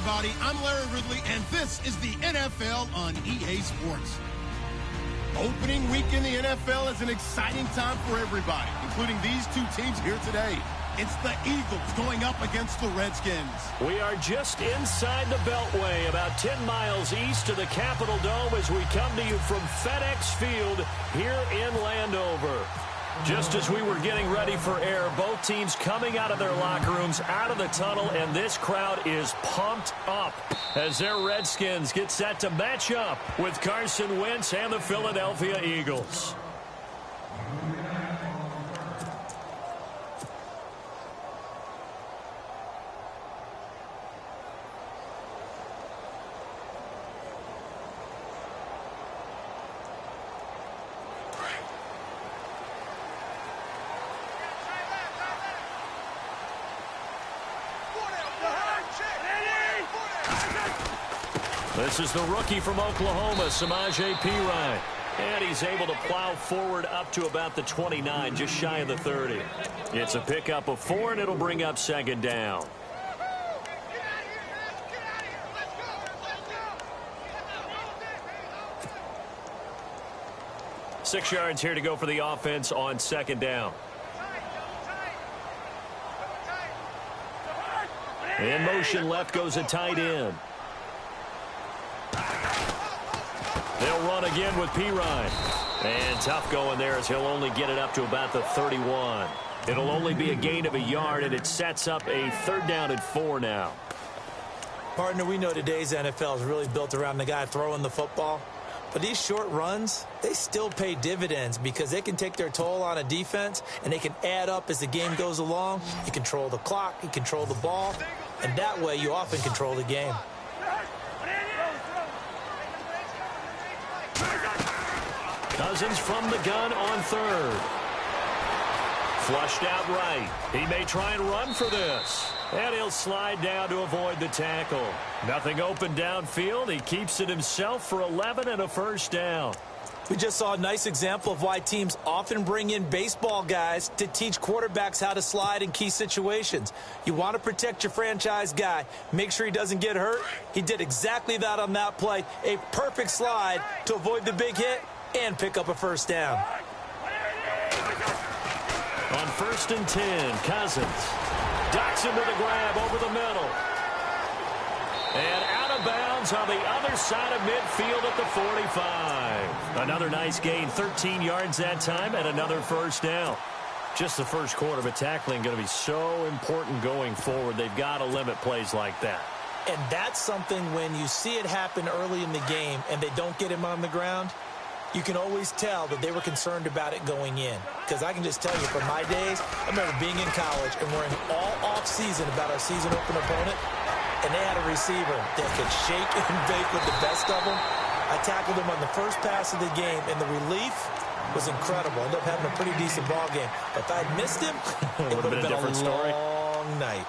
everybody. I'm Larry Ridley, and this is the NFL on EA Sports. Opening week in the NFL is an exciting time for everybody, including these two teams here today. It's the Eagles going up against the Redskins. We are just inside the Beltway, about 10 miles east of the Capitol Dome as we come to you from FedEx Field here in Landover. Just as we were getting ready for air, both teams coming out of their locker rooms, out of the tunnel, and this crowd is pumped up as their Redskins get set to match up with Carson Wentz and the Philadelphia Eagles. This is the rookie from Oklahoma, Samaje Perine. And he's able to plow forward up to about the 29, just shy of the 30. It's a pickup of 4, and it'll bring up second down. Six yards here to go for the offense on second down. In motion left goes a tight end. They'll run again with Perine. And tough going there as he'll only get it up to about the 31. It'll only be a gain of a yard, and it sets up a 3rd down and 4 now. Partner, we know today's NFL is really built around the guy throwing the football. But these short runs, they still pay dividends because they can take their toll on a defense, and they can add up as the game goes along. You control the clock, you control the ball, and that way you often control the game. Cousins from the gun on 3rd. Flushed out right. He may try and run for this. And he'll slide down to avoid the tackle. Nothing open downfield. He keeps it himself for 11 and a 1st down. We just saw a nice example of why teams often bring in baseball guys to teach quarterbacks how to slide in key situations. You want to protect your franchise guy. Make sure he doesn't get hurt. He did exactly that on that play. A perfect slide to avoid the big hit and pick up a 1st down. On 1st and 10, Cousins ducks him with a grab over the middle. And out of bounds on the other side of midfield at the 45. Another nice gain, 13 yards that time, and another 1st down. Just the first quarter, but tackling going to be so important going forward. They've got to limit plays like that. And that's something when you see it happen early in the game and they don't get him on the ground, you can always tell that they were concerned about it going in. Because I can just tell you, from my days, I remember being in college and worrying all off-season about our season opener opponent, and they had a receiver that could shake and bake with the best of them. I tackled him on the first pass of the game, and the relief was incredible. Ended up having a pretty decent ball game. But if I'd missed him, it would have been a different story. Long night.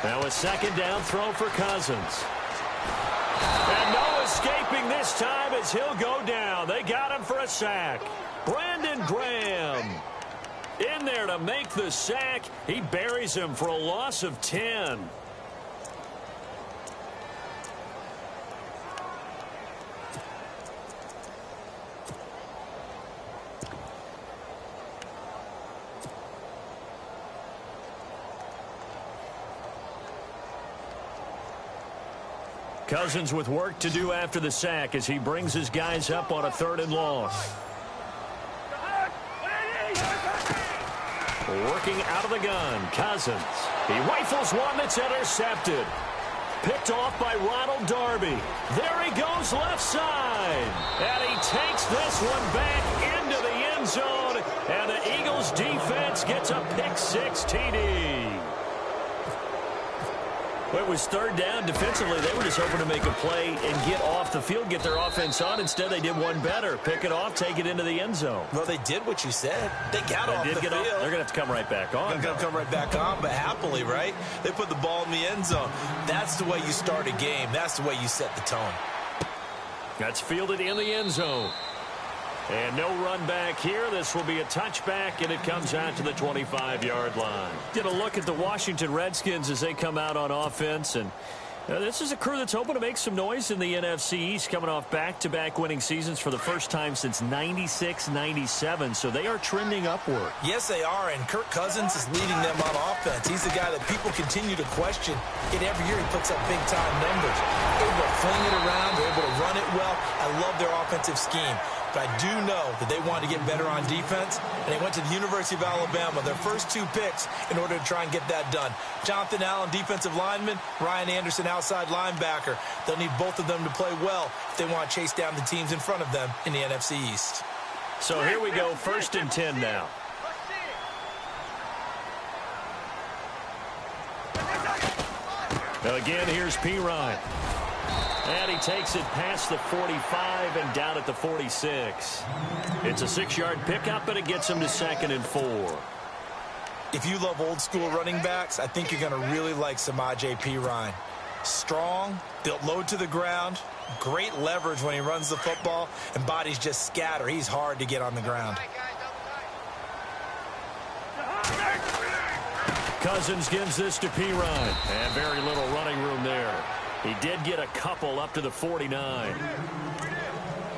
Now a 2nd down throw for Cousins. And no escaping this time as he'll go down. They got him for a sack. Brandon Graham in there to make the sack. He buries him for a loss of 10. Cousins with work to do after the sack as he brings his guys up on a 3rd and long. Working out of the gun, Cousins. He rifles one that's intercepted. Picked off by Ronald Darby. There he goes left side. And he takes this one back into the end zone. And the Eagles defense gets a pick 6 TD. Well, it was third down. Defensively, they were just hoping to make a play and get off the field, get their offense on. Instead, they did one better. Pick it off, take it into the end zone. Well, they did what you said. They got off the field. They're going to have to come right back on. They're going to come right back on, but happily, right? They put the ball in the end zone. That's the way you start a game. That's the way you set the tone. That's fielded in the end zone. And no run back here. This will be a touchback, and it comes out to the 25-yard line. Get a look at the Washington Redskins as they come out on offense. And this is a crew that's hoping to make some noise in the NFC East, coming off back-to-back winning seasons for the first time since 96-97. So they are trending upward. Yes, they are, and Kirk Cousins is leading them on offense. He's the guy that people continue to question. Yet every year he puts up big-time numbers. Able to fling it around. They're able to run it well. I love their offensive scheme. But I do know that they wanted to get better on defense, and they went to the University of Alabama, their first 2 picks, in order to try and get that done. Jonathan Allen, defensive lineman, Ryan Anderson, outside linebacker. They'll need both of them to play well if they want to chase down the teams in front of them in the NFC East. So here we go, 1st and 10 now. Again, here's P. Ryan. And he takes it past the 45 and down at the 46. It's a 6-yard pickup, but it gets him to 2nd and 4. If you love old-school running backs, I think you're going to really like Samaje P. Ryan. Strong, built low to the ground, great leverage when he runs the football, and bodies just scatter. He's hard to get on the ground. Cousins gives this to P. Ryan, and very little running room there. He did get a couple up to the 49.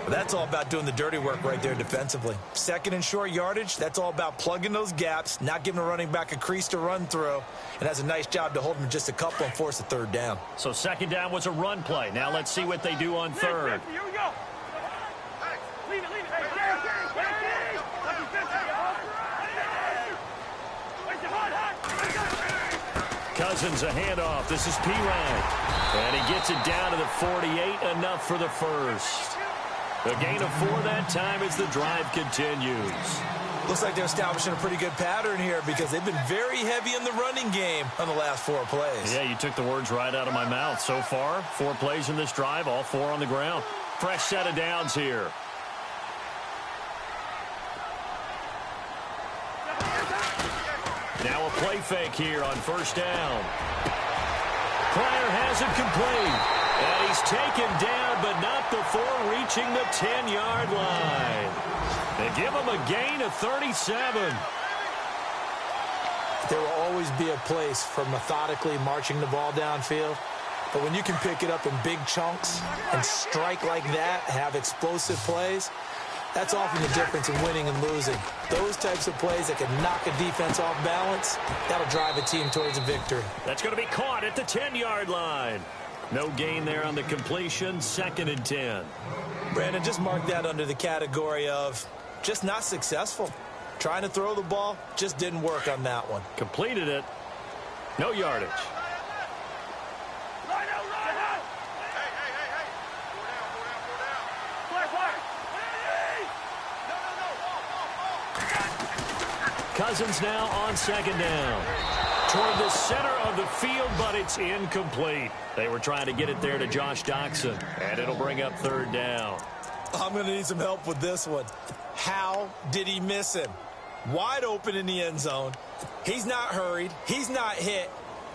That's all about doing the dirty work right there defensively. 2nd and short yardage, that's all about plugging those gaps, not giving a running back a crease to run through, and has a nice job to hold him just a couple and force a 3rd down. So 2nd down was a run play. Now let's see what they do on 3rd. Here we go. Leave it. Cousins a handoff. This is P. Ryan. And he gets it down to the 48, enough for the first. A gain of 4 that time as the drive continues. Looks like they're establishing a pretty good pattern here because they've been very heavy in the running game on the last 4 plays. Yeah, you took the words right out of my mouth. So far, 4 plays in this drive, all 4 on the ground. Fresh set of downs here. Now a play fake here on 1st down. Pryor has it complete. And he's taken down, but not before reaching the 10-yard line. They give him a gain of 37. There will always be a place for methodically marching the ball downfield. But when you can pick it up in big chunks and strike like that, have explosive plays, that's often the difference in winning and losing. Those types of plays that can knock a defense off balance, that'll drive a team towards a victory. That's going to be caught at the 10-yard line. No gain there on the completion, 2nd and 10. Brandon, just mark that under the category of just not successful. Trying to throw the ball, just didn't work on that one. Completed it. No yardage. Cousins now on 2nd down. Toward the center of the field, but it's incomplete. They were trying to get it there to Josh Doxson, and it'll bring up 3rd down. I'm going to need some help with this one. How did he miss him? Wide open in the end zone. He's not hurried. He's not hit.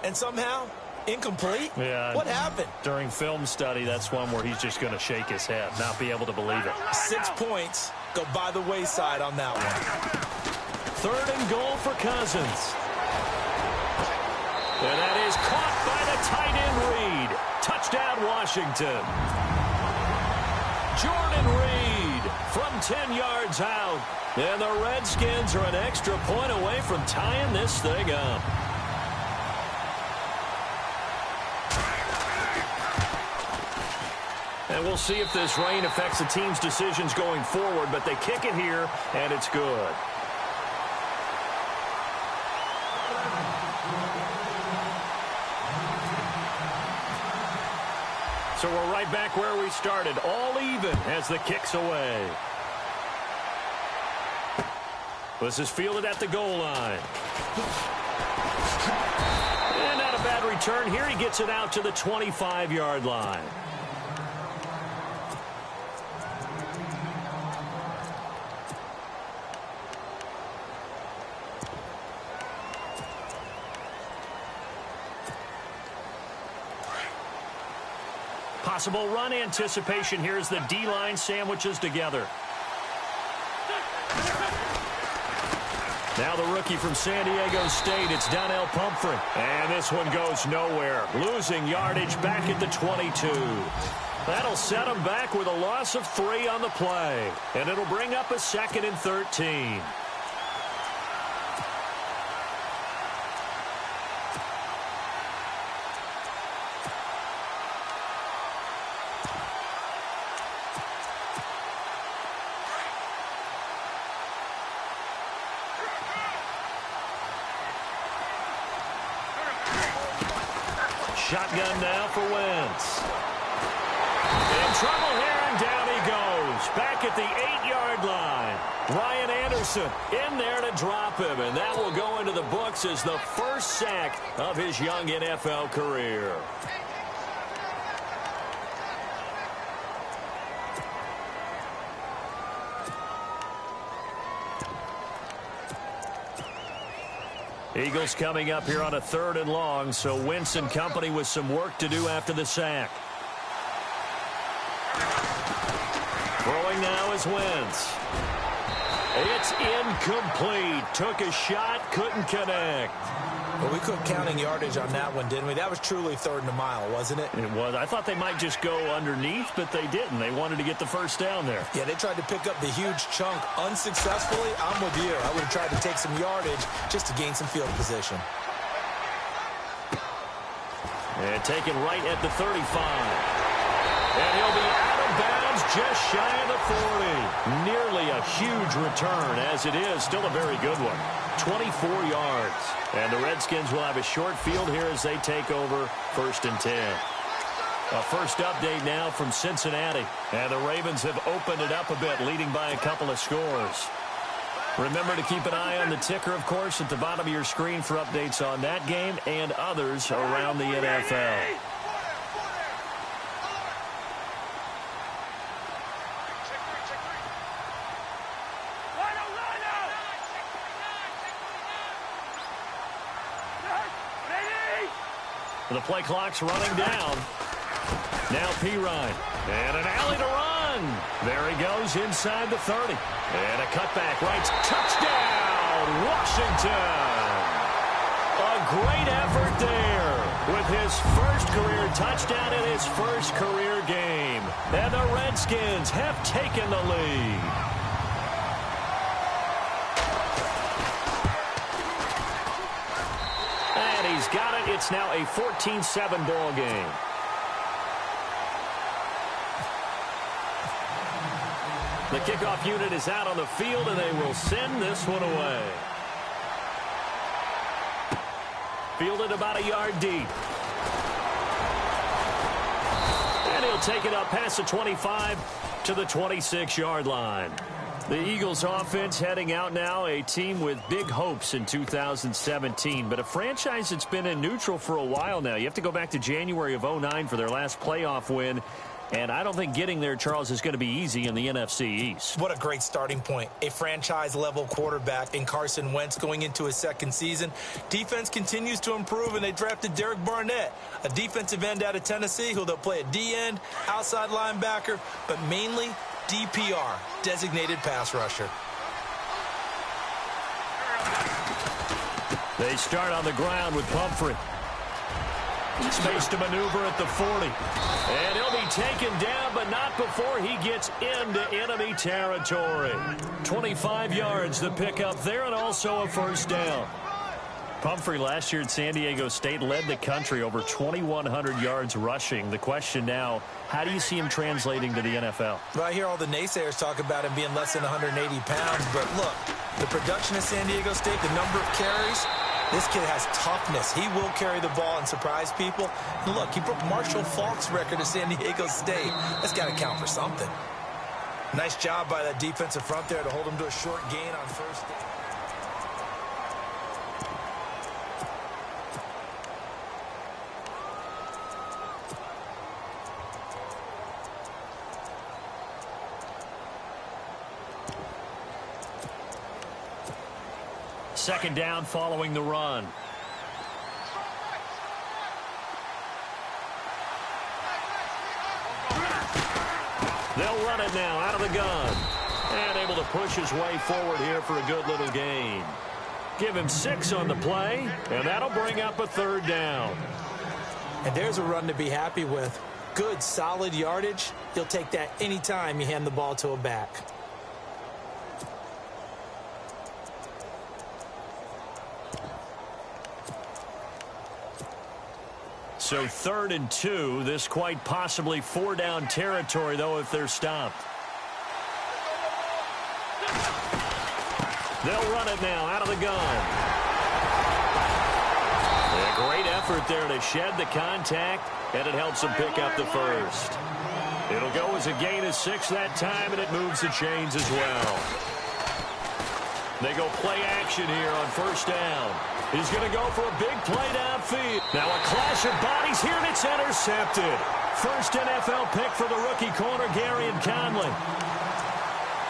And somehow, incomplete? Yeah. What happened? During film study, that's one where he's just going to shake his head, not be able to believe it. 6 points go by the wayside on that one. 3rd and goal for Cousins. And that is caught by the tight end Reed. Touchdown, Washington. Jordan Reed from 10 yards out. And the Redskins are an extra point away from tying this thing up. And we'll see if this rain affects the team's decisions going forward, but they kick it here, and it's good. So we're right back where we started, all even as the kick's away. This is fielded at the goal line. And not a bad return here. He gets it out to the 25-yard line. Possible run anticipation here as the D-line sandwiches together. Now the rookie from San Diego State, it's Donnell Pumphrey. And this one goes nowhere. Losing yardage back at the 22. That'll set him back with a loss of 3 on the play. And it'll bring up a 2nd and 13. Shotgun now for Wentz. In trouble here, and down he goes. Back at the 8-yard line. Ryan Anderson in there to drop him, and that will go into the books as the first sack of his young NFL career. Eagles coming up here on a 3rd and long, so Wentz and company with some work to do after the sack. Throwing now is Wentz. It's incomplete. Took a shot, couldn't connect. Well, we quit counting yardage on that one, didn't we? That was truly 3rd and a mile, wasn't it? It was. I thought they might just go underneath, but they didn't. They wanted to get the first down there. Yeah, they tried to pick up the huge chunk unsuccessfully. I'm with you. I would have tried to take some yardage just to gain some field position. And taken right at the 35. And he'll be out of bounds just shy of the 40. Nearly a huge return, as it is. Still a very good one. 24 yards. And the Redskins will have a short field here as they take over 1st and 10. A first update now from Cincinnati. And the Ravens have opened it up a bit, leading by a couple of scores. Remember to keep an eye on the ticker, of course, at the bottom of your screen for updates on that game and others around the NFL. The play clock's running down. Now Pirine. And an alley to run. There he goes inside the 30. And a cutback right. Touchdown, Washington. A great effort there with his first career touchdown in his first career game. And the Redskins have taken the lead. He's got it. It's now a 14-7 ball game. The kickoff unit is out on the field, and they will send this one away. Fielded about a yard deep. And he'll take it up past the 25 to the 26-yard line. The Eagles offense heading out now, a team with big hopes in 2017, but a franchise that's been in neutral for a while now. You have to go back to January of 09 for their last playoff win, and I don't think getting there, Charles, is going to be easy in the NFC East. What a great starting point. A franchise-level quarterback in Carson Wentz going into his 2nd season. Defense continues to improve, and they drafted Derek Barnett, a defensive end out of Tennessee, who they'll play a D-end, outside linebacker, but mainly DPR, designated pass rusher. They start on the ground with Pumphrey. Space to maneuver at the 40. And he'll be taken down, but not before he gets into enemy territory. 25 yards the pickup there, and also a first down. Pumphrey last year at San Diego State led the country over 2,100 yards rushing. The question now, how do you see him translating to the NFL? Well, I hear all the naysayers talk about him being less than 180 pounds, but look, the production at San Diego State, the number of carries, this kid has toughness. He will carry the ball and surprise people. And look, he broke Marshall Faulk's record at San Diego State. That's got to count for something. Nice job by that defensive front there to hold him to a short gain on first down. second down following the run. They'll run it now out of the gun. And able to push his way forward here for a good little gain. Give him 6 on the play, and that'll bring up a third down. And there's a run to be happy with. Good, solid yardage. You'll take that anytime you hand the ball to a back. So 3rd and 2. This quite possibly 4-down territory, though, if they're stopped. They'll run it now out of the gun. A great effort there to shed the contact, and it helps them pick up the first. It'll go as a gain of 6 that time, and it moves the chains as well. They go play action here on 1st down. He's going to go for a big play downfield. Now a clash of bodies here, and it's intercepted. First NFL pick for the rookie corner, Gary and Conley.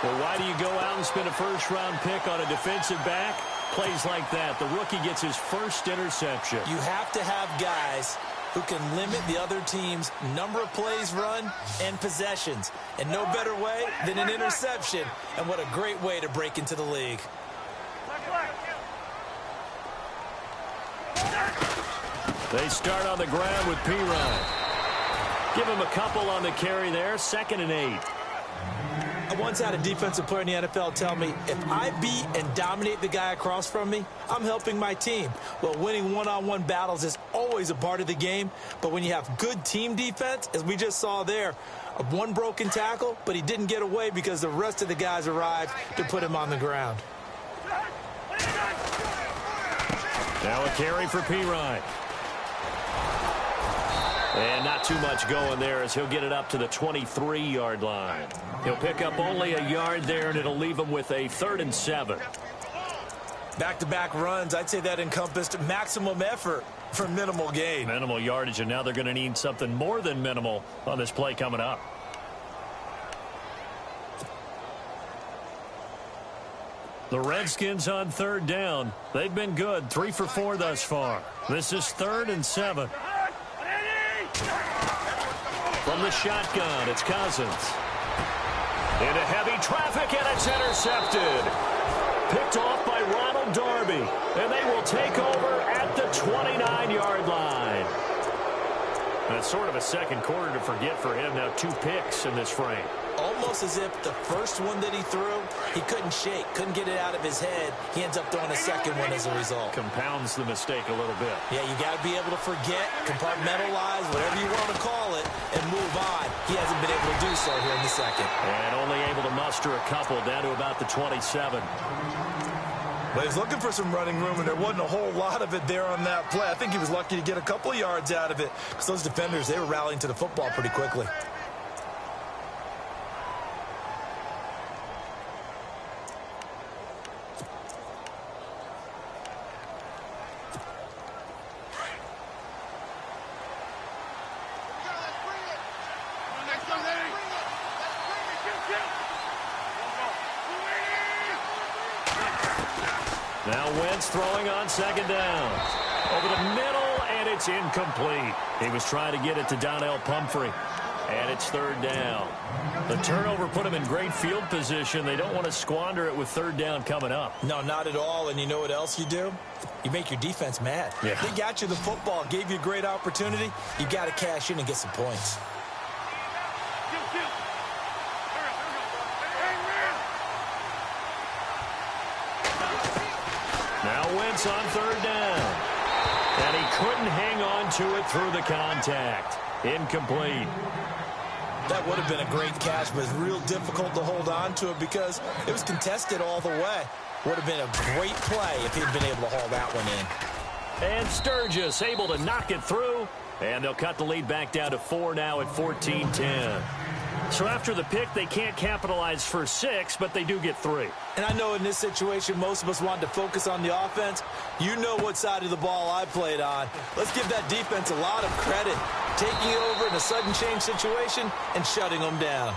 Well, why do you go out and spend a first-round pick on a defensive back? Plays like that. The rookie gets his first interception. You have to have guys who can limit the other team's number of plays run and possessions. And no better way than an interception. And what a great way to break into the league. They start on the ground with P-Ryan. Give him a couple on the carry there. 2nd and 8. I once had a defensive player in the NFL tell me, if I beat and dominate the guy across from me, I'm helping my team. Well, winning one-on-one battles is always a part of the game, but when you have good team defense, as we just saw there, one broken tackle, but he didn't get away because the rest of the guys arrived to put him on the ground. Now a carry for P-Ryan. And not too much going there as he'll get it up to the 23-yard line. He'll pick up only a yard there, and it'll leave him with a 3rd and 7. Back-to-back runs, I'd say that encompassed maximum effort for minimal gain. Minimal yardage, and now they're going to need something more than minimal on this play coming up. The Redskins on 3rd down. They've been good, 3 for 4 thus far. This is 3rd and 7. From the shotgun, it's Cousins. Into heavy traffic, and it's intercepted. Picked off by Ronald Darby, and they will take over at the 29-yard line. That's sort of a second quarter to forget for him. Now 2 picks in this frame. Almost as if the first one that he threw, he couldn't shake, couldn't get it out of his head. He ends up throwing a second one as a result. Compounds the mistake a little bit. Yeah, you got to be able to forget, compartmentalize, whatever you want to call it, and move on. He hasn't been able to do so here in the second. And only able to muster a couple down to about the 27. But he's looking for some running room, and there wasn't a whole lot of it there on that play. I think he was lucky to get a couple of yards out of it because those defenders, they were rallying to the football pretty quickly. Now Wentz throwing on 2nd down. Over the middle, and it's incomplete. He was trying to get it to Donnell Pumphrey. And it's 3rd down. The turnover put him in great field position. They don't want to squander it with 3rd down coming up. No, not at all. And you know what else you do? You make your defense mad. Yeah. They got you the football, gave you a great opportunity. You got to cash in and get some points. Now Wentz on 3rd down. And he couldn't hang on to it through the contact. Incomplete. That would have been a great catch, but it's real difficult to hold on to it because it was contested all the way. Would have been a great play if he'd been able to haul that one in. And Sturgis able to knock it through. And they'll cut the lead back down to 4 now at 14-10. So after the pick, they can't capitalize for 6, but they do get 3. And I know in this situation, most of us wanted to focus on the offense. You know what side of the ball I played on. Let's give that defense a lot of credit. Taking it over in a sudden change situation and shutting them down.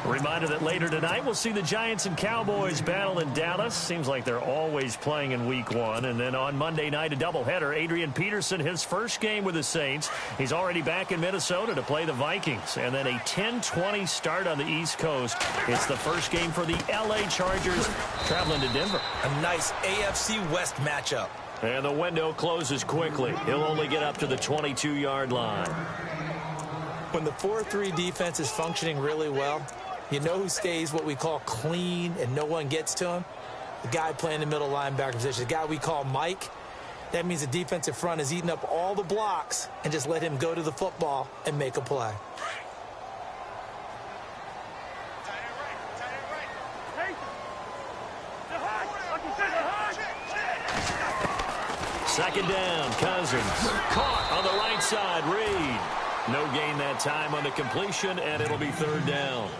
Reminder that later tonight we'll see the Giants and Cowboys battle in Dallas. Seems like they're always playing in week 1. And then on Monday night, a doubleheader. Adrian Peterson, his first game with the Saints. He's already back in Minnesota to play the Vikings. And then a 10:20 start on the East Coast. It's the first game for the L.A. Chargers traveling to Denver. A nice AFC West matchup. And the window closes quickly. He'll only get up to the 22-yard line. When the 4-3 defense is functioning really well, you know who stays what we call clean and no one gets to him? The guy playing the middle linebacker position, the guy we call Mike. That means the defensive front is eating up all the blocks and just let him go to the football and make a play. Second down, Cousins. Caught on the right side, Reed. No gain that time on the completion, and it'll be third down.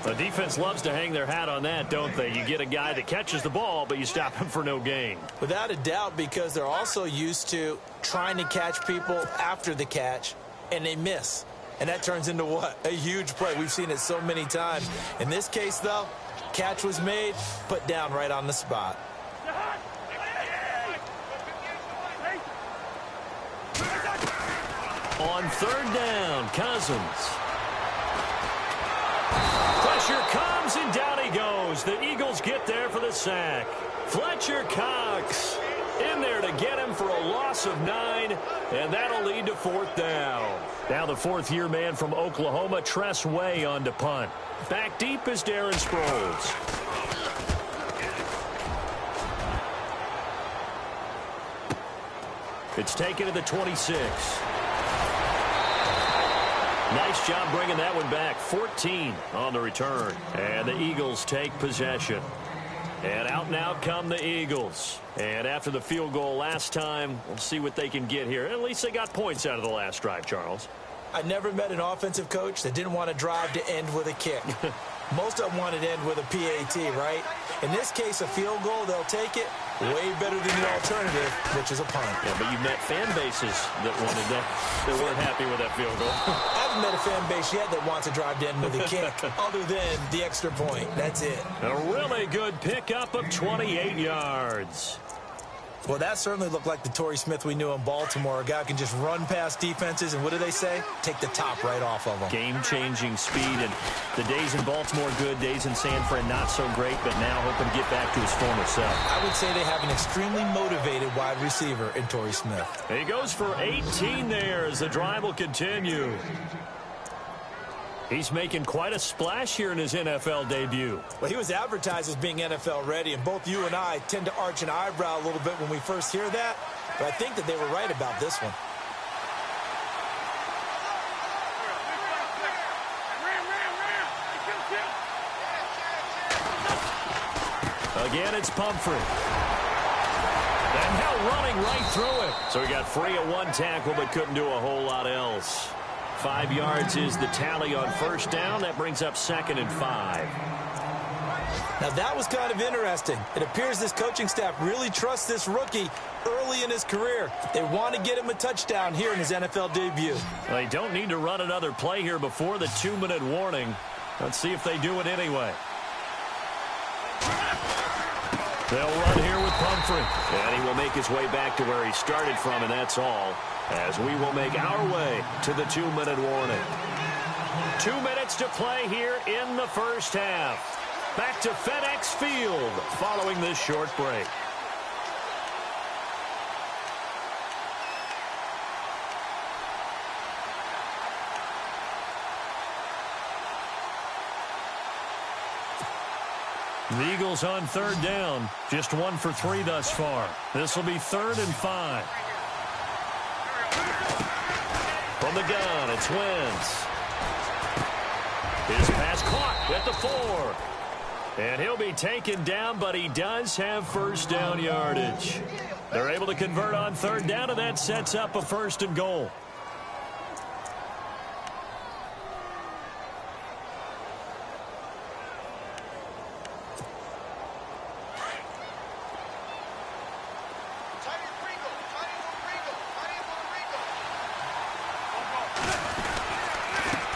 The defense loves to hang their hat on that, don't they? You get a guy that catches the ball, but you stop him for no gain. Without a doubt, because they're also used to trying to catch people after the catch, and they miss. And that turns into what? A huge play. We've seen it so many times. In this case, though, catch was made, put down right on the spot. On third down, Cousins. Pressure comes, and down he goes. The Eagles get there for the sack. Fletcher Cox in there to get him for a loss of 9, and that'll lead to fourth down. Now the fourth-year man from Oklahoma, Tress Way, on to punt. Back deep is Darren Sproles. It's taken to the 26. Nice job bringing that one back. 14 on the return. And the Eagles take possession. And out now come the Eagles. And after the field goal last time, we'll see what they can get here. At least they got points out of the last drive, Charles. I never met an offensive coach that didn't want to drive to end with a kick. Most of them want to end with a PAT, right? In this case, a field goal, they'll take it. Way better than the alternative, which is a punt. Yeah, but you've met fan bases that wanted that, that weren't happy with that field goal. I haven't met a fan base yet that wants to drive to end with a kick, other than the extra point. That's it. A really good pickup of 28 yards. Well, that certainly looked like the Torrey Smith we knew in Baltimore. A guy can just run past defenses, and what do they say? Take the top right off of them. Game-changing speed, and the days in Baltimore good, days in San Fran not so great, but now hoping to get back to his former self. I would say they have an extremely motivated wide receiver in Torrey Smith. He goes for 18 there as the drive will continue. He's making quite a splash here in his NFL debut. Well, he was advertised as being NFL ready, and both you and I tend to arch an eyebrow a little bit when we first hear that, but I think that they were right about this one. Again, it's Pumphrey. And now running right through it. So he got free of one tackle, but couldn't do a whole lot else. 5 yards is the tally on first down. That brings up 2nd and 5. Now, that was kind of interesting. It appears this coaching staff really trusts this rookie early in his career. They want to get him a touchdown here in his NFL debut. They don't need to run another play here before the 2-minute warning. Let's see if they do it anyway. They'll run here with Pumphrey. And he will make his way back to where he started from, and that's all. As we will make our way to the 2-minute warning. 2 minutes to play here in the first half. Back to FedEx Field following this short break. The Eagles on third down. Just 1 for 3 thus far. This will be 3rd and 5. From the gun, it's Wentz. His pass caught at the 4. And he'll be taken down, but he does have first down yardage. They're able to convert on third down, and that sets up a 1st and goal.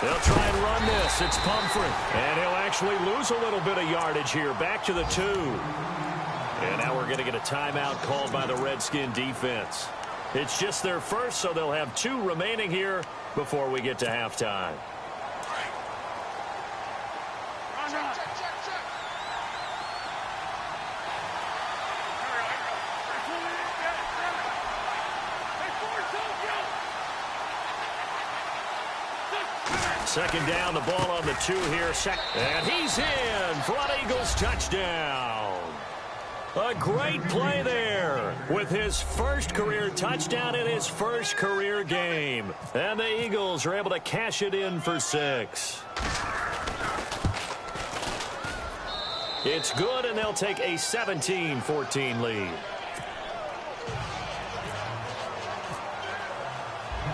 They'll try and run this. It's Pumphrey. And he'll actually lose a little bit of yardage here. Back to the 2. And now we're going to get a timeout called by the Redskin defense. It's just their first, so they'll have 2 remaining here before we get to halftime. Second down, the ball on the 2 here. And he's in for an Eagles touchdown. A great play there with his first career touchdown in his first career game. And the Eagles are able to cash it in for 6. It's good, and they'll take a 17-14 lead.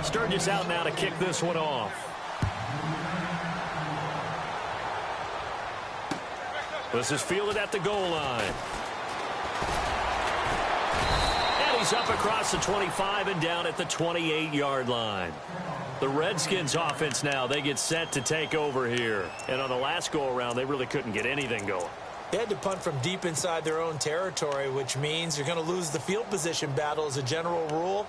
Sturgis out now to kick this one off. This is fielded at the goal line. And he's up across the 25 and down at the 28-yard line. The Redskins offense now, they get set to take over here. And on the last go-around, they really couldn't get anything going. They had to punt from deep inside their own territory, which means you're going to lose the field position battle as a general rule.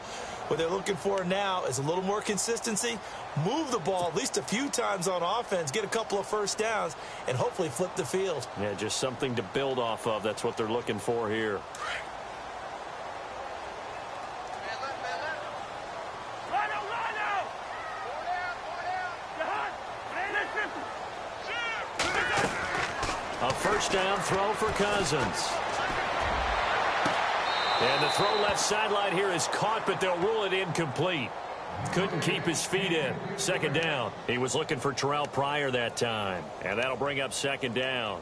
What they're looking for now is a little more consistency, move the ball at least a few times on offense, get a couple of first downs, and hopefully flip the field. Yeah, just something to build off of. That's what they're looking for here. A first down throw for Cousins. And the throw left sideline here is caught, but they'll rule it incomplete. Couldn't keep his feet in. Second down. He was looking for Terrell Pryor that time. And that'll bring up second down.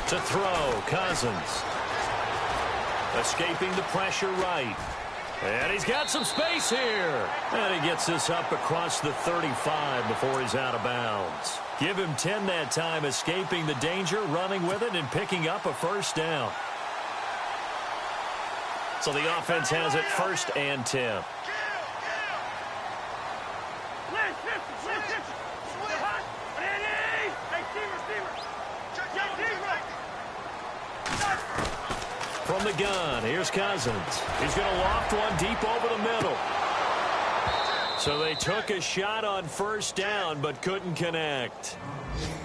To throw, Cousins. Escaping the pressure right. And he's got some space here. And he gets this up across the 35 before he's out of bounds. Give him 10 that time, escaping the danger, running with it, and picking up a first down. So the offense has it 1st and 10. From the gun, here's Cousins. He's going to loft one deep over the middle. So they took a shot on first down, but couldn't connect.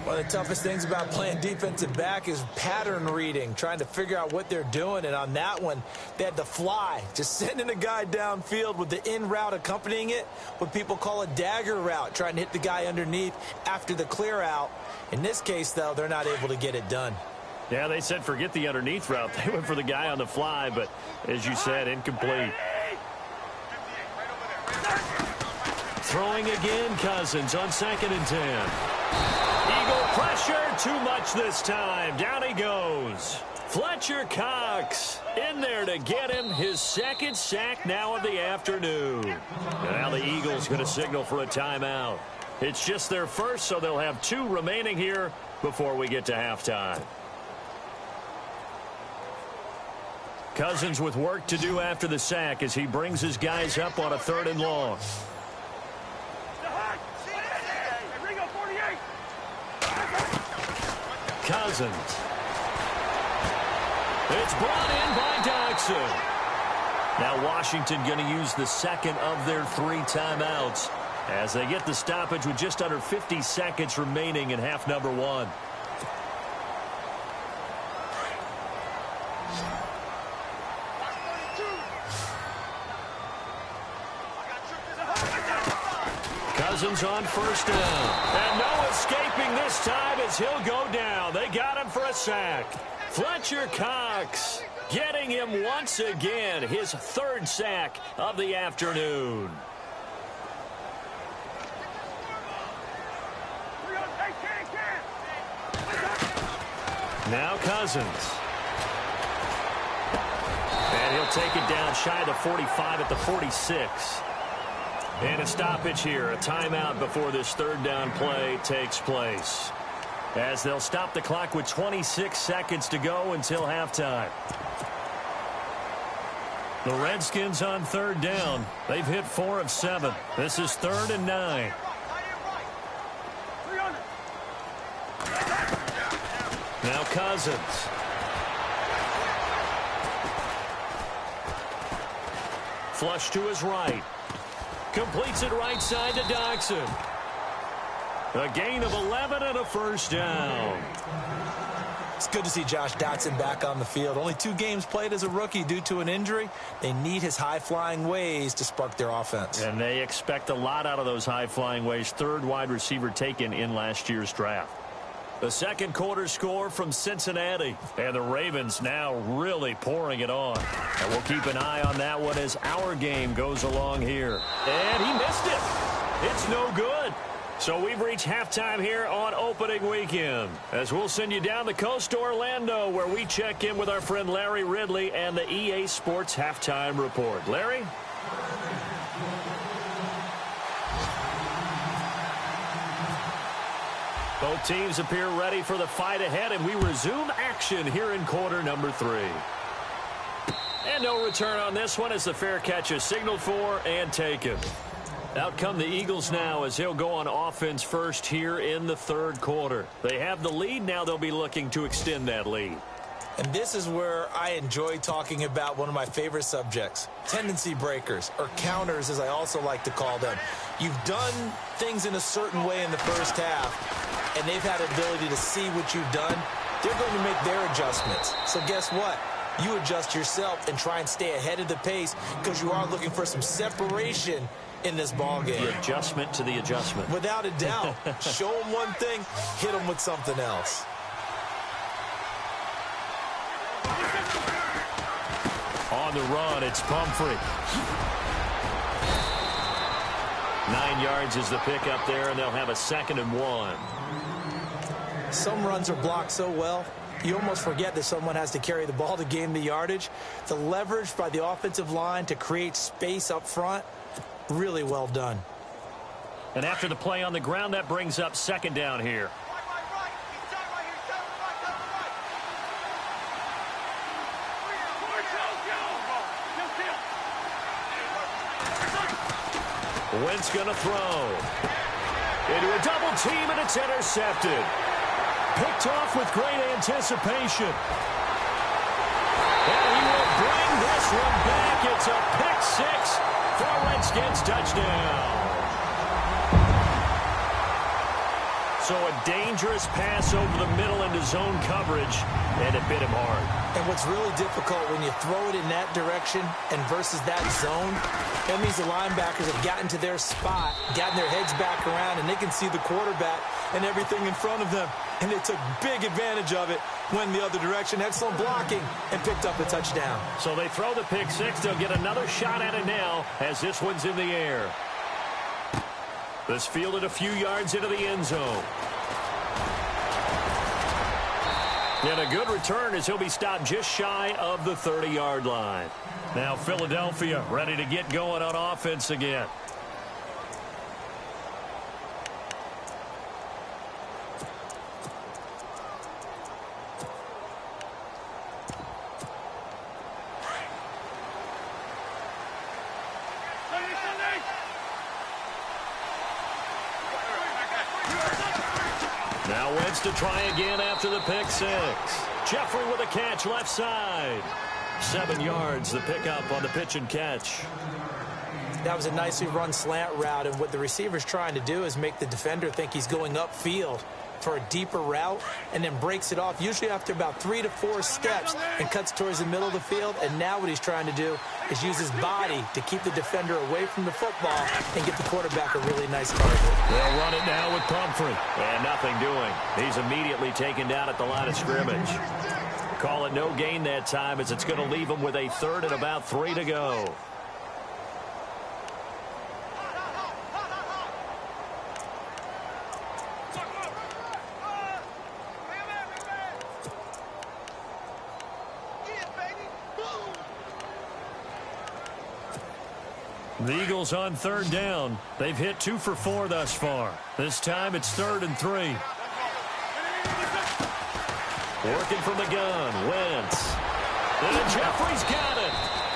One of the toughest things about playing defensive back is pattern reading, trying to figure out what they're doing. And on that one, they had to fly, just sending a guy downfield with the in route accompanying it, what people call a dagger route, trying to hit the guy underneath after the clear out. In this case, though, they're not able to get it done. Yeah, they said forget the underneath route. They went for the guy on the fly, but as you said, incomplete. Throwing again, Cousins on 2nd and 10. Eagle pressure, too much this time. Down he goes. Fletcher Cox in there to get him his 2nd sack now of the afternoon. And now the Eagles going to signal for a timeout. It's just their first, so they'll have 2 remaining here before we get to halftime. Cousins with work to do after the sack as he brings his guys up on a 3rd and long. Cousins. It's brought in by Dodson. Now Washington going to use the 2nd of their 3 timeouts as they get the stoppage with just under 50 seconds remaining in half number 1. Cousins on first down. And no escaping this time as he'll go down. They got him for a sack. Fletcher Cox getting him once again, his 3rd sack of the afternoon. Now Cousins. And he'll take it down shy of the 45 at the 46. And a stoppage here, a timeout before this third down play takes place, as they'll stop the clock with 26 seconds to go until halftime. The Redskins on third down. They've hit 4 of 7. This is 3rd and 9. Now Cousins. Flush to his right. Completes it right side to Dotson. A gain of 11 and a first down. It's good to see Josh Dotson back on the field. Only 2 games played as a rookie due to an injury. They need his high-flying ways to spark their offense. And they expect a lot out of those high-flying ways. 3rd wide receiver taken in last year's draft. The second quarter score from Cincinnati. And the Ravens now really pouring it on. And we'll keep an eye on that one as our game goes along here. And he missed it. It's no good. So we've reached halftime here on opening weekend, as we'll send you down the coast to Orlando, where we check in with our friend Larry Ridley and the EA Sports Halftime Report. Larry? Both teams appear ready for the fight ahead, and we resume action here in quarter number 3. And no return on this one as the fair catch is signaled for and taken. Out come the Eagles now as he'll go on offense first here in the third quarter. They have the lead. Now they'll be looking to extend that lead. And this is where I enjoy talking about one of my favorite subjects, tendency breakers, or counters as I also like to call them. You've done things in a certain way in the first half, and they've had the ability to see what you've done. They're going to make their adjustments. So guess what? You adjust yourself and try and stay ahead of the pace, because you are looking for some separation in this ball game. The adjustment to the adjustment. Without a doubt. Show them one thing, hit them with something else. On the run, it's Pumphrey. 9 yards is the pickup there, and they'll have a 2nd and 1. Some runs are blocked so well, you almost forget that someone has to carry the ball to gain the yardage. The leverage by the offensive line to create space up front, really well done. And after the play on the ground, that brings up 2nd down here. Wentz going to throw. Into a double team, and it's intercepted. Picked off with great anticipation. And he will bring this one back. It's a pick 6 for a Redskins touchdown. So a dangerous pass over the middle into zone coverage, and it bit him hard. And what's really difficult when you throw it in that direction and versus that zone, that means the linebackers have gotten to their spot, gotten their heads back around, and they can see the quarterback and everything in front of them. And they took big advantage of it, went the other direction, excellent blocking, and picked up a touchdown. So they throw the pick 6. They'll get another shot at it now as this one's in the air. This fielded a few yards into the end zone. And a good return as he'll be stopped just shy of the 30-yard line. Now Philadelphia ready to get going on offense again. Now Wentz to try again after the pick 6. Jeffrey with a catch left side. 7 yards, the pickup on the pitch and catch. That was a nicely run slant route, and what the receiver's trying to do is make the defender think he's going upfield for a deeper route, and then breaks it off, usually after about 3 to 4 steps, and cuts towards the middle of the field. And now what he's trying to do is use his body to keep the defender away from the football and get the quarterback a really nice target. They'll run it now with Pumphrey. And nothing doing. He's immediately taken down at the line of scrimmage. Call it no gain that time, as it's going to leave him with a 3rd and about 3 to go. The Eagles on third down. They've hit 2 for 4 thus far. This time it's 3rd and 3. Working from the gun, Wentz. And Jeffrey's got it.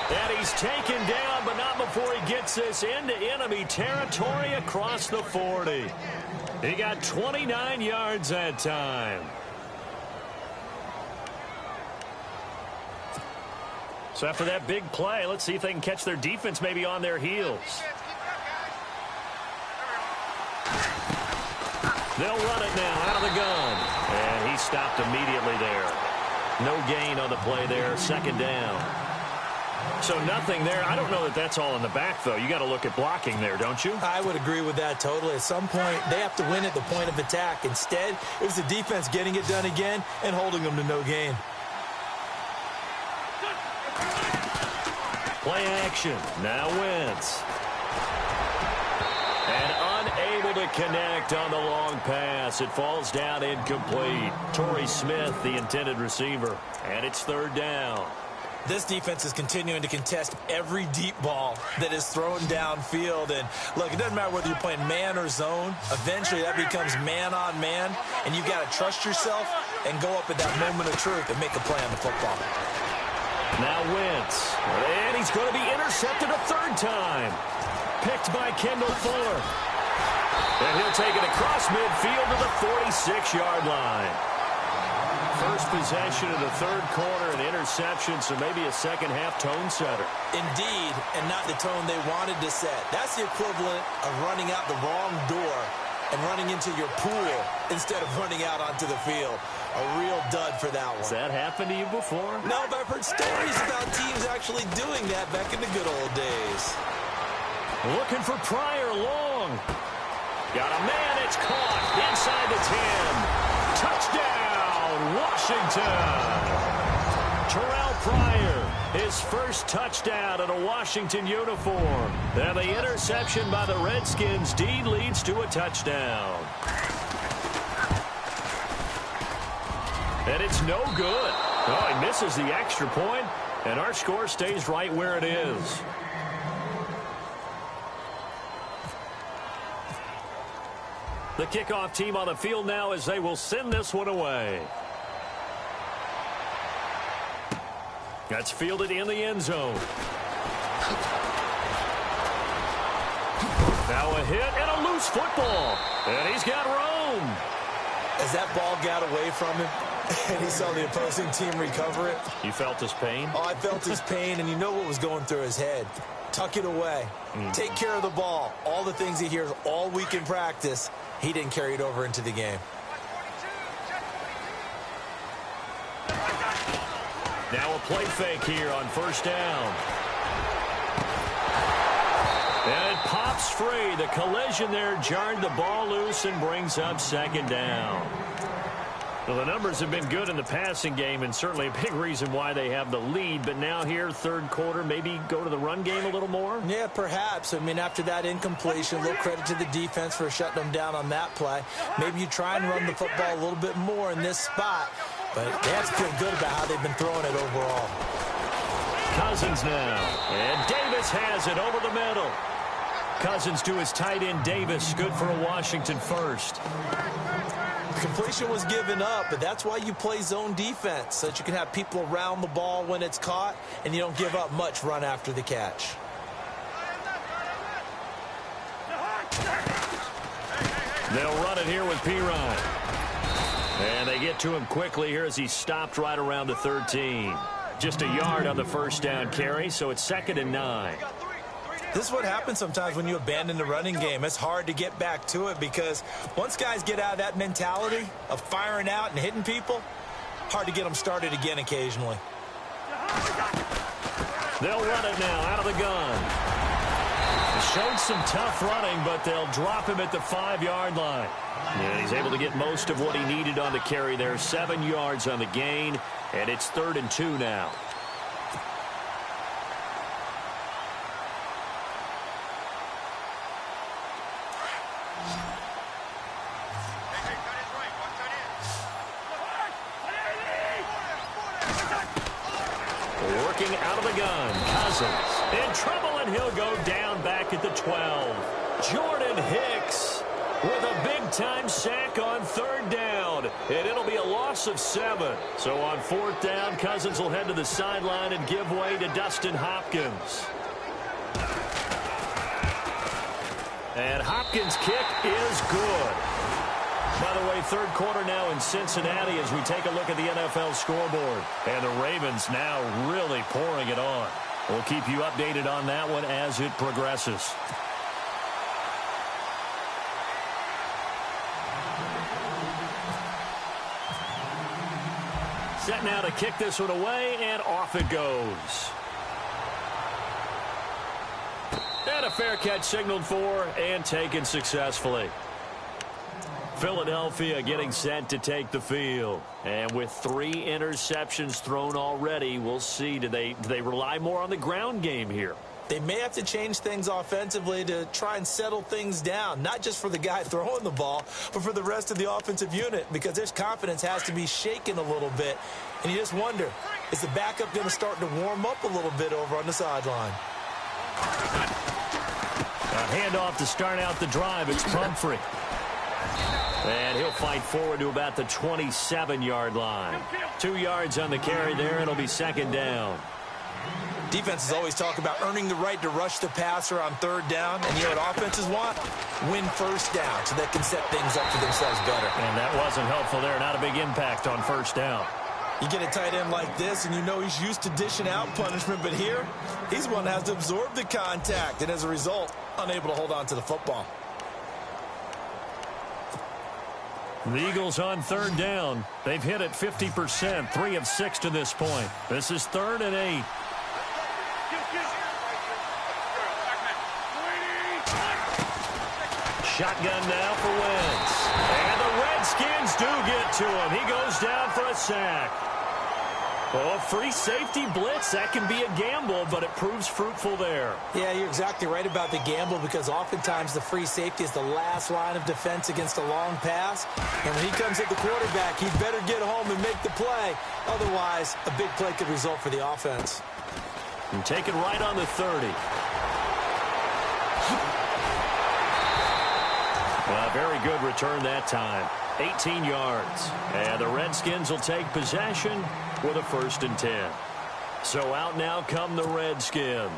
And he's taken down, but not before he gets this into enemy territory across the 40. He got 29 yards that time. So after that big play, let's see if they can catch their defense maybe on their heels. They'll run it now out of the gun. And he stopped immediately there. No gain on the play there. 2nd down. So nothing there. I don't know that that's all in the back, though. You got to look at blocking there, don't you? I would agree with that totally. At some point, they have to win at the point of attack. Instead, it was the defense getting it done again and holding them to no gain. Play action. Now Wentz. And unable to connect on the long pass. It falls down incomplete. Torrey Smith, the intended receiver. And it's 3rd down. This defense is continuing to contest every deep ball that is thrown downfield. And, look, it doesn't matter whether you're playing man or zone. Eventually, that becomes man-on-man, and you've got to trust yourself and go up at that moment of truth and make a play on the football. Now Wentz. And he's going to be intercepted a 3rd time. Picked by Kendall Fuller. And he'll take it across midfield to the 46-yard line. First possession of the 3rd quarter, an interception, so maybe a second-half tone setter. Indeed, and not the tone they wanted to set. That's the equivalent of running out the wrong door and running into your pool instead of running out onto the field. A real dud for that one. Has that happened to you before? No, but I've heard stories about teams actually doing that back in the good old days. Looking for Pryor long. Got a man, it's caught inside the 10. Touchdown, Washington. Terrell Pryor, his first touchdown in a Washington uniform. And the interception by the Redskins deed leads to a touchdown. And it's no good. Oh, he misses the extra point, and our score stays right where it is. The kickoff team on the field now as they will send this one away. That's fielded in the end zone. Now a hit and a loose football. And he's got room. As that ball got away from him and he saw the opposing team recover it. You felt his pain? Oh, I felt his pain, and you know what was going through his head. Tuck it away. Take care of the ball. All the things he hears all week in practice, he didn't carry it over into the game. Now a play fake here on 1st down. And it pops free. The collision there jarred the ball loose and brings up 2nd down. Well, the numbers have been good in the passing game, and certainly a big reason why they have the lead. But now here, 3rd quarter, maybe go to the run game a little more? Yeah, perhaps. I mean, after that incompletion, a little credit to the defense for shutting them down on that play. Maybe you try and run the football a little bit more in this spot. But they have to feel good about how they've been throwing it overall. Cousins now. And Davis has it over the middle. Cousins to his tight end, Davis. Good for a Washington first. Completion was given up, but that's why you play zone defense, so that you can have people around the ball when it's caught, and you don't give up much run after the catch. They'll run it here with Pirine. And they get to him quickly here as he stopped right around the 13. Just a yard on the 1st down carry, so it's 2nd and 9. This is what happens sometimes when you abandon the running game. It's hard to get back to it because once guys get out of that mentality of firing out and hitting people, hard to get them started again occasionally. They'll run it now out of the gun. Showed some tough running, but they'll drop him at the 5-yard line. And he's able to get most of what he needed on the carry there. 7 yards on the gain, and it's 3rd and 2 now. Working out of the gun, Cousins in trouble and he'll go down back at the 12. Jordan Hicks with a big-time sack on 3rd down, and it'll be a loss of 7. So on 4th down, Cousins will head to the sideline and give way to Dustin Hopkins. And Hopkins' kick is good. By the way, 3rd quarter now in Cincinnati as we take a look at the NFL scoreboard. And the Ravens now really pouring it on. We'll keep you updated on that one as it progresses. Set now to kick this one away, and off it goes. And a fair catch signaled for and taken successfully. Philadelphia getting set to take the field. And with 3 interceptions thrown already, we'll see. Do they rely more on the ground game here? They may have to change things offensively to try and settle things down, not just for the guy throwing the ball, but for the rest of the offensive unit, because their confidence has to be shaken a little bit. And you just wonder, is the backup going to start to warm up a little bit over on the sideline? A handoff to start out the drive. It's Pumphrey. And he'll fight forward to about the 27-yard line. 2 yards on the carry there. It'll be 2nd down. Defenses always talk about earning the right to rush the passer on 3rd down. And you know what offenses want? Win 1st down so they can set things up for themselves better. And that wasn't helpful there. Not a big impact on 1st down. You get a tight end like this, and you know he's used to dishing out punishment. But here, he's one that has to absorb the contact. And as a result, unable to hold on to the football. The Eagles on 3rd down. They've hit it 50%, 3 of 6 to this point. This is 3rd and 8. Shotgun now for Wentz. And the Redskins do get to him. He goes down for a sack. Oh, free safety blitz. That can be a gamble, but it proves fruitful there. Yeah, you're exactly right about the gamble, because oftentimes the free safety is the last line of defense against a long pass. And when he comes at the quarterback, he better get home and make the play. Otherwise, a big play could result for the offense. And take it right on the 30. A very good return that time. 18 yards. And the Redskins will take possession with a 1st and 10. So out now come the Redskins.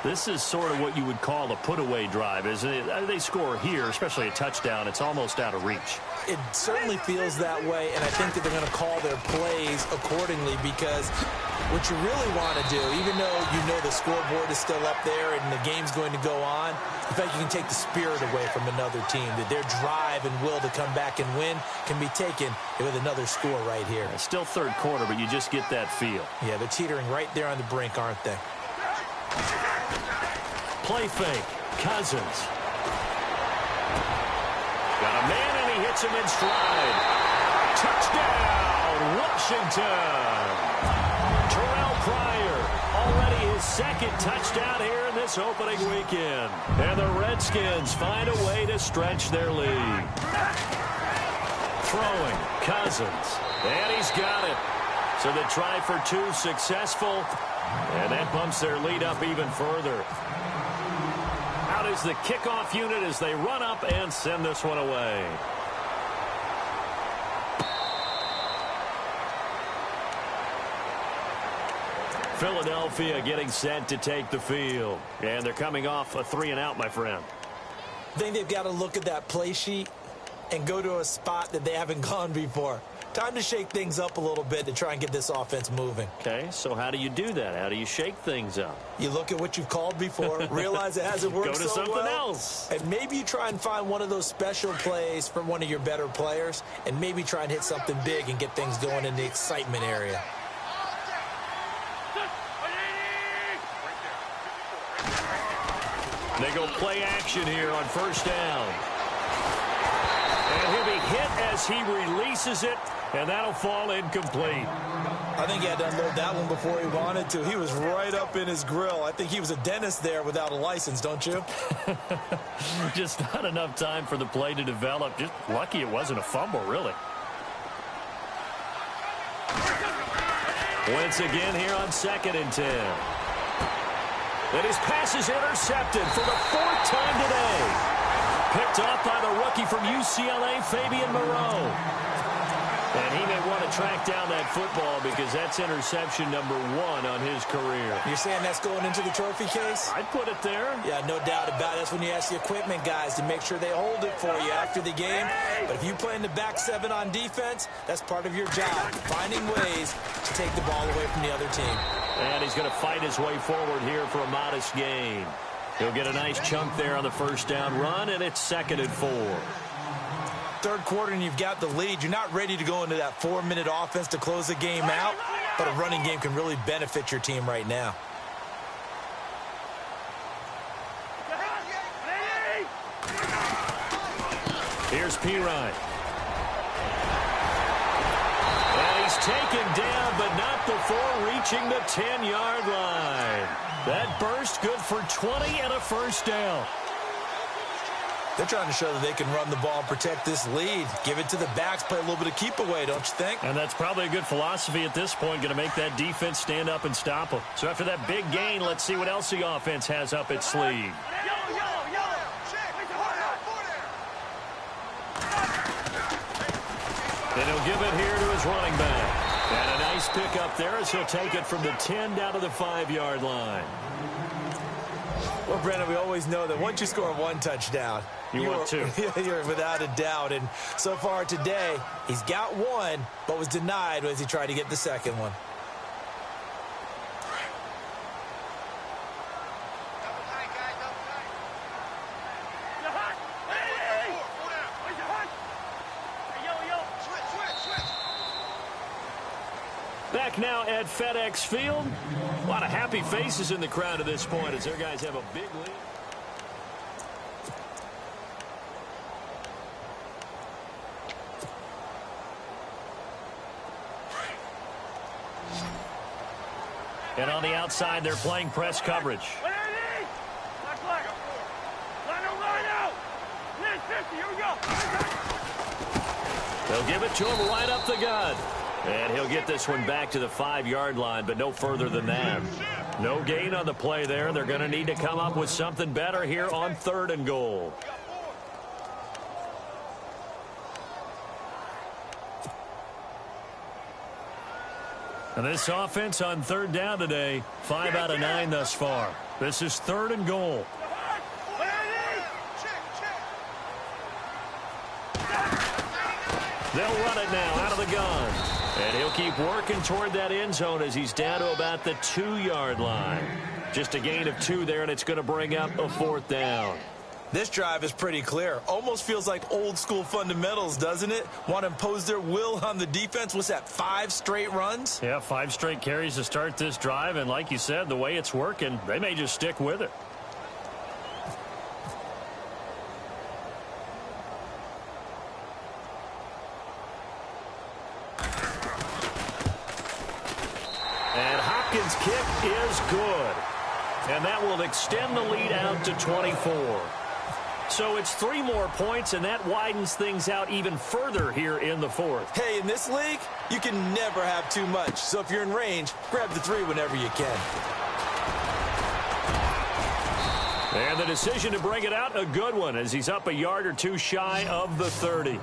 This is sort of what you would call a put-away drive, isn't it? They score here, especially a touchdown. It's almost out of reach. It certainly feels that way, and I think that they're going to call their plays accordingly, because what you really want to do, even though you know the scoreboard is still up there and the game's going to go on, in fact, you can take the spirit away from another team, that their drive and will to come back and win can be taken with another score right here. It's still 3rd quarter, but you just get that feel. Yeah, they're teetering right there on the brink, aren't they? Play fake. Cousins. Got a man, and he hits him in stride. Touchdown, Washington. Terrell Pryor, already his 2nd touchdown here in this opening weekend. And the Redskins find a way to stretch their lead. Throwing, Cousins. And he's got it. So the try for 2 successful. And that bumps their lead up even further. Out is the kickoff unit as they run up and send this one away. Philadelphia getting set to take the field. And they're coming off a 3-and-out, my friend. I think they've got to look at that play sheet and go to a spot that they haven't gone before. Time to shake things up a little bit to try and get this offense moving. Okay, so how do you do that? How do you shake things up? You look at what you've called before, realize it hasn't worked so well. Go to something else. And maybe you try and find one of those special plays from one of your better players, and maybe try and hit something big and get things going in the excitement area. They go play action here on 1st down. And he'll be hit as he releases it, and that'll fall incomplete. I think he had to unload that one before he wanted to. He was right up in his grill. I think he was a dentist there without a license, don't you? Just not enough time for the play to develop. Just lucky it wasn't a fumble, really. Once again here on 2nd and 10. And his pass is intercepted for the 4th time today. Picked off by the rookie from UCLA, Fabian Moreau. And he may want to track down that football because that's interception number 1 on his career. You're saying that's going into the trophy case? I'd put it there. Yeah, no doubt about it. That's when you ask the equipment guys to make sure they hold it for you after the game. But if you play in the back 7 on defense, that's part of your job, finding ways to take the ball away from the other team. And he's going to fight his way forward here for a modest gain. He'll get a nice chunk there on the first down run, and it's 2nd and 4. Third quarter and you've got the lead. You're not ready to go into that 4-minute offense to close the game out, but a running game can really benefit your team right now. Here's Pirine. And he's taken down, but not before reaching the 10-yard line. That burst good for 20 and a first down. They're trying to show that they can run the ball and protect this lead. Give it to the backs, play a little bit of keep away, don't you think? And that's probably a good philosophy at this point, going to make that defense stand up and stop them. So after that big gain, let's see what else the offense has up its sleeve. And he'll give it here to his running back. And a nice pick up there as he'll take it from the 10 down to the 5-yard line. Well, Brandon, we always know that once you score 1 touchdown, you want 2. You're without a doubt. And so far today, he's got 1, but was denied as he tried to get the second one. Back now at FedEx Field. A lot of happy faces in the crowd at this point as their guys have a big lead. And on the outside, they're playing press coverage. They'll give it to him right up the gut. And he'll get this one back to the 5-yard line, but no further than that. No gain on the play there. They're going to need to come up with something better here on 3rd and goal. And this offense on 3rd down today, 5 out of 9 thus far. This is 3rd and goal. They'll run it now out of the gun. And he'll keep working toward that end zone as he's down to about the 2-yard line. Just a gain of 2 there, and it's going to bring up a 4th down. This drive is pretty clear. Almost feels like old-school fundamentals, doesn't it? Want to impose their will on the defense. What's that, 5 straight runs? Yeah, 5 straight carries to start this drive. And like you said, the way it's working, they may just stick with it. Hopkins' kick is good. And that will extend the lead out to 24. So it's 3 more points, and that widens things out even further here in the 4th. Hey, in this league, you can never have too much. So if you're in range, grab the 3 whenever you can. And the decision to bring it out, a good one, as he's up a yard or 2 shy of the 30.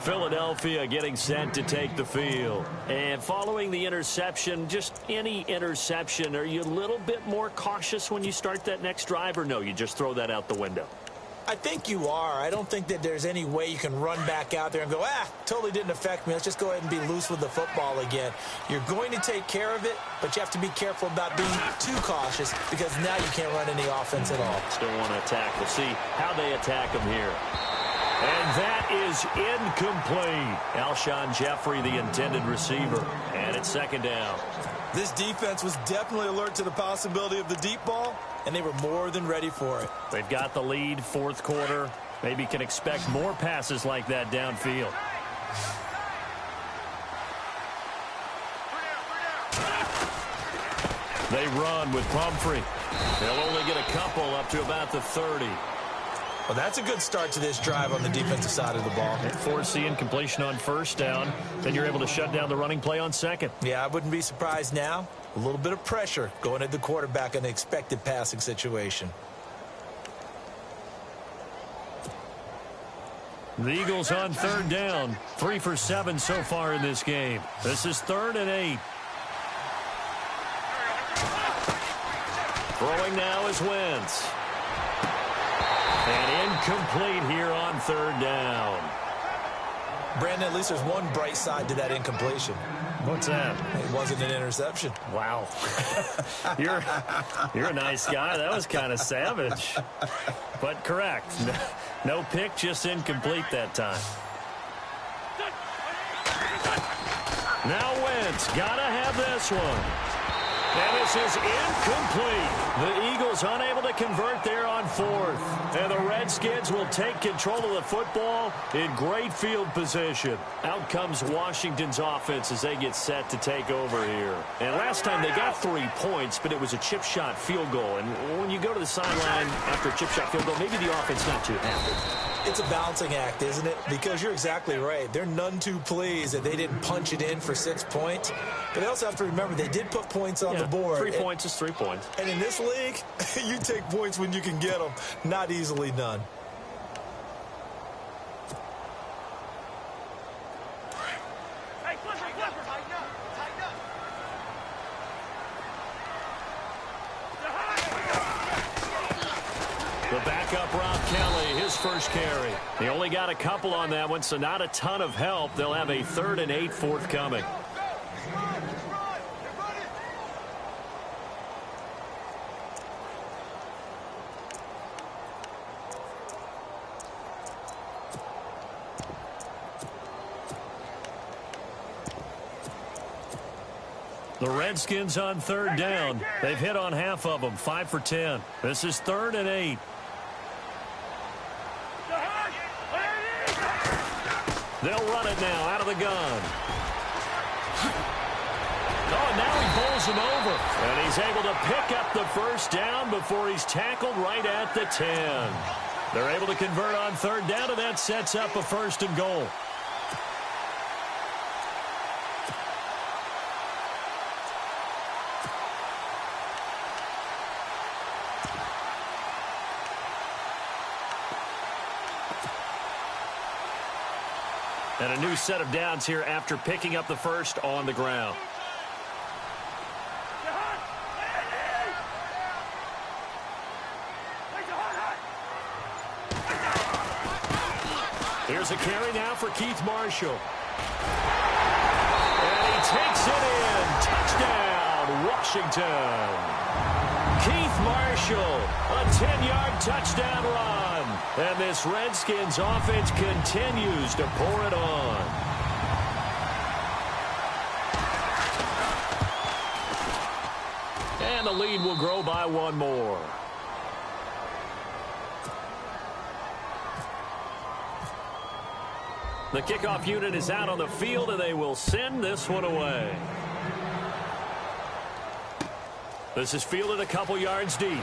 Philadelphia getting set to take the field. And following the interception, just any interception, are you a little bit more cautious when you start that next drive, or no, you just throw that out the window? I think you are. I don't think that there's any way you can run back out there and go, totally didn't affect me. Let's just go ahead and be loose with the football again. You're going to take care of it, but you have to be careful about being too cautious because now you can't run any offense at all. Still want to attack. We'll see how they attack him here. And that is incomplete. Alshon Jeffrey, the intended receiver. And it's 2nd down. This defense was definitely alert to the possibility of the deep ball, and they were more than ready for it. They've got the lead, 4th quarter. Maybe can expect more passes like that downfield. They run with Pumphrey. They'll only get a couple up to about the 30. Well, that's a good start to this drive on the defensive side of the ball. Forcing incompletion on 1st down. Then you're able to shut down the running play on 2nd. Yeah, I wouldn't be surprised now A little bit of pressure going at the quarterback in an expected passing situation. The Eagles on third down. 3 for 7 so far in this game. This is 3rd and 8. Throwing now is Wentz. And incomplete here on 3rd down. Brandon, at least there's one bright side to that incompletion. What's that? It wasn't an interception. Wow. You're a nice guy. That was kind of savage. But correct. No pick, just incomplete that time. Now Wentz. Gotta have this one. And this is incomplete. The Eagles unable to convert there on 4th. And the Redskins will take control of the football in great field position. Out comes Washington's offense as they get set to take over here. And last time they got 3 points, but it was a chip shot field goal. And when you go to the sideline after a chip shot field goal, maybe the offense not too happy. It's a balancing act, isn't it? Because you're exactly right. They're none too pleased that they didn't punch it in for 6 points. But they also have to remember they did put points on the board. 3 points is 3 points. And in this league, you take points when you can get them. Not easily done. Hey, flipper, tighten up. The backup, Rob Kelly, his first carry. He only got a couple on that one, so not a ton of help. They'll have a 3rd and 8 forthcoming. The Redskins on 3rd down. They've hit on half of them, 5 for 10. This is 3rd and 8. They'll run it now out of the gun. Oh, and now he bowls him over. And he's able to pick up the first down before he's tackled right at the 10. They're able to convert on 3rd down, and that sets up a 1st and goal. And a new set of downs here after picking up the first on the ground. Here's a carry now for Keith Marshall. And he takes it in. Touchdown, Washington. Keith Marshall, a 10-yard touchdown run. And this Redskins offense continues to pour it on. And the lead will grow by 1 more. The kickoff unit is out on the field, and they will send this one away. This is fielded a couple yards deep.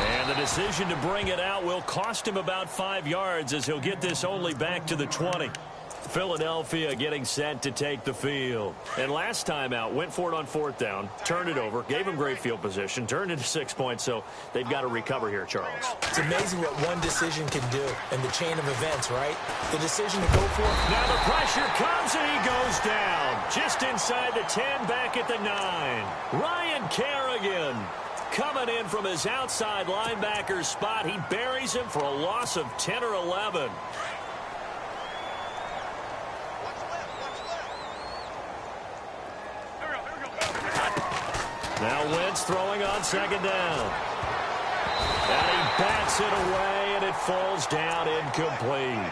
And the decision to bring it out will cost him about 5 yards as he'll get this only back to the 20. Philadelphia getting set to take the field. And last time out, went for it on 4th down, turned it over, gave him great field position, turned into 6 points, so they've got to recover here, Charles. It's amazing what one decision can do in the chain of events, right? The decision to go for it. Now the pressure comes, and he goes down. Just inside the 10, back at the 9. Ryan Kerrigan coming in from his outside linebacker spot. He buries him for a loss of 10 or 11. Now Wentz throwing on 2nd down. And he bats it away, and it falls down incomplete.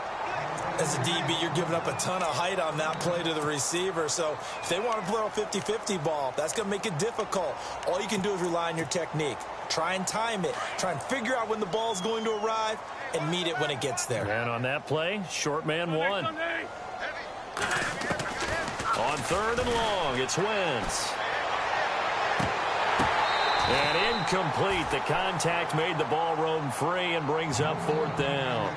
As a DB, you're giving up a ton of height on that play to the receiver. So if they want to throw a 50-50 ball, that's going to make it difficult. All you can do is rely on your technique. Try and time it. Try and figure out when the ball is going to arrive and meet it when it gets there. And on that play, short man won. On 3rd and long, it's Wentz. And incomplete. The contact made the ball roam free and brings up 4th down.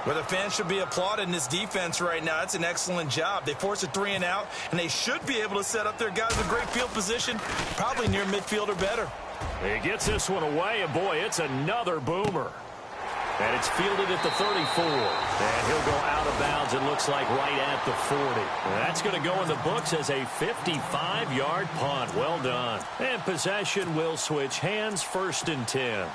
Well, the fans should be applauding this defense right now. That's an excellent job. They forced a 3 and out, and they should be able to set up their guys in great field position, probably near midfield or better. He gets this one away, and boy, it's another boomer. And it's fielded at the 34. And he'll go out of bounds, it looks like, right at the 40. That's going to go in the books as a 55-yard punt. Well done. And possession will switch hands, 1st and 10.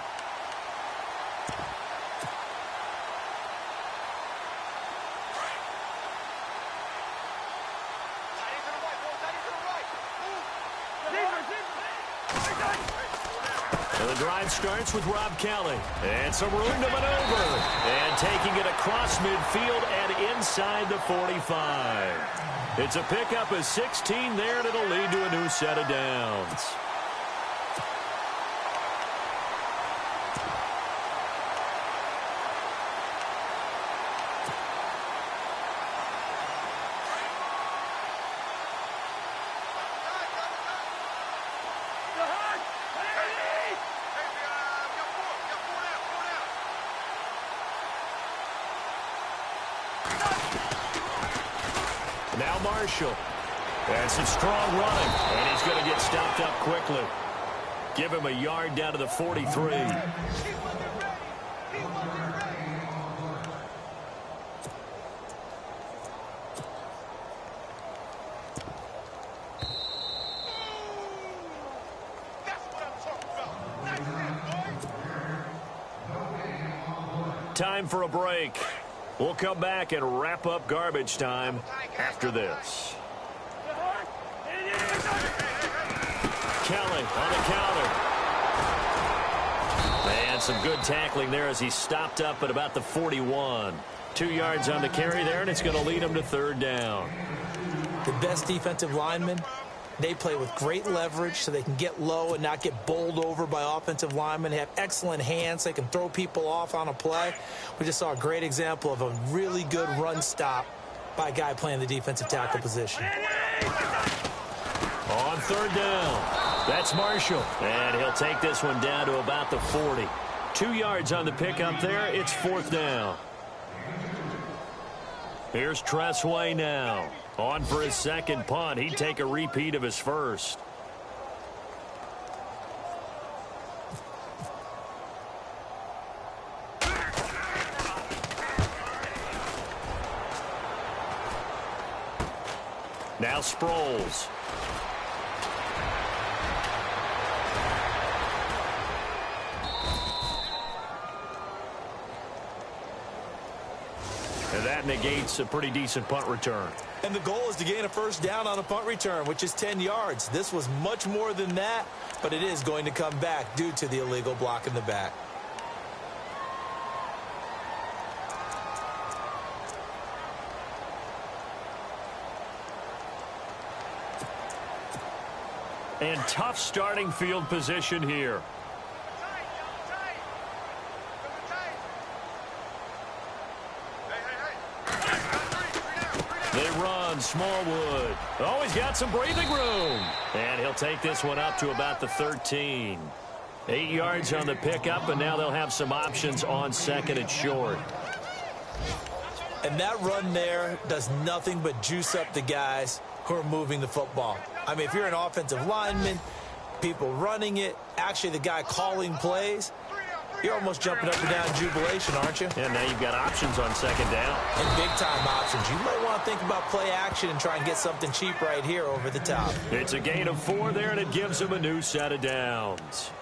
And the drive starts with Rob Kelly. And some room to maneuver. And taking it across midfield and inside the 45. It's a pickup of 16 there, and it'll lead to a new set of downs. Now Marshall. And some strong running. And he's going to get stopped up quickly. Give him a yard down to the 43. Time for a break. We'll come back and wrap up garbage time after this. Kelly on the counter. And some good tackling there as he stopped up at about the 41. 2 yards on the carry there, and it's going to lead him to 3rd down. The best defensive linemen, they play with great leverage so they can get low and not get bowled over by offensive linemen. They have excellent hands. They can throw people off on a play. We just saw a great example of a really good run stop by a guy playing the defensive tackle position. On 3rd down, that's Marshall. And he'll take this one down to about the 40. 2 yards on the pickup there. It's 4th down. Here's Tressway now. On for his 2nd punt. He'd take a repeat of his 1st. Now Sproles. And that negates a pretty decent punt return. And the goal is to gain a 1st down on a punt return, which is 10 yards. This was much more than that, but it is going to come back due to the illegal block in the back. And tough starting field position here. They run Smallwood. Oh, he's got some breathing room. And he'll take this one up to about the 13. 8 yards on the pickup, and now they'll have some options on 2nd and short. And that run there does nothing but juice up the guys who are moving the football. I mean, if you're an offensive lineman, people running it, actually the guy calling plays, you're almost jumping up and down in jubilation, aren't you? And now you've got options on 2nd down. And big-time options. You might want to think about play action and try and get something cheap right here over the top. It's a gain of 4 there, and it gives them a new set of downs.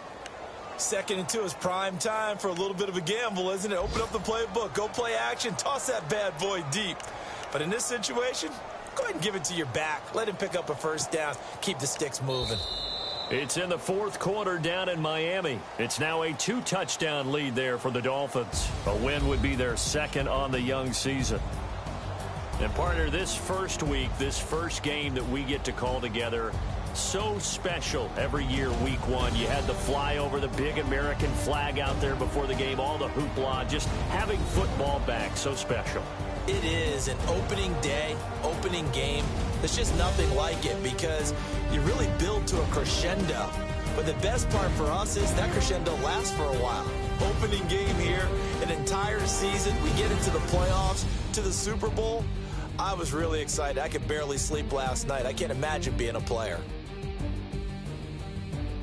2nd and 2 is prime time for a little bit of a gamble, isn't it? Open up the playbook, go play action, toss that bad boy deep. But in this situation, go ahead and give it to your back. Let him pick up a 1st down. Keep the sticks moving. It's in the 4th quarter down in Miami. It's now a 2-touchdown lead there for the Dolphins. A win would be their 2nd on the young season. And partner, this first week, this first game that we get to call together, so special every year, week 1. You had the flyover, the big American flag out there before the game, all the hoopla, just having football back, so special. It is an opening day, opening game. There's just nothing like it because you really build to a crescendo. But the best part for us is that crescendo lasts for a while. opening game here, an entire season, we get into the playoffs, to the Super Bowl. I was really excited. I could barely sleep last night. I can't imagine being a player.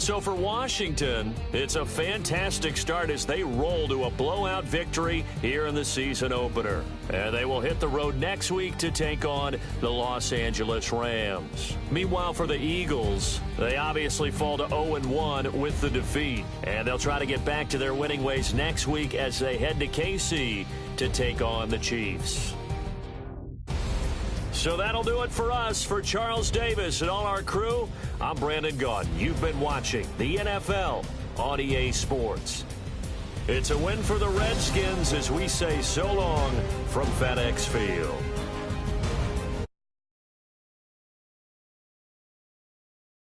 So for Washington, it's a fantastic start as they roll to a blowout victory here in the season opener. And they will hit the road next week to take on the Los Angeles Rams. Meanwhile, for the Eagles, they obviously fall to 0-1 with the defeat. And they'll try to get back to their winning ways next week as they head to KC to take on the Chiefs. So that'll do it for us. For Charles Davis and all our crew, I'm Brandon Gaudin. You've been watching the NFL on EA Sports. It's a win for the Redskins as we say so long from FedEx Field.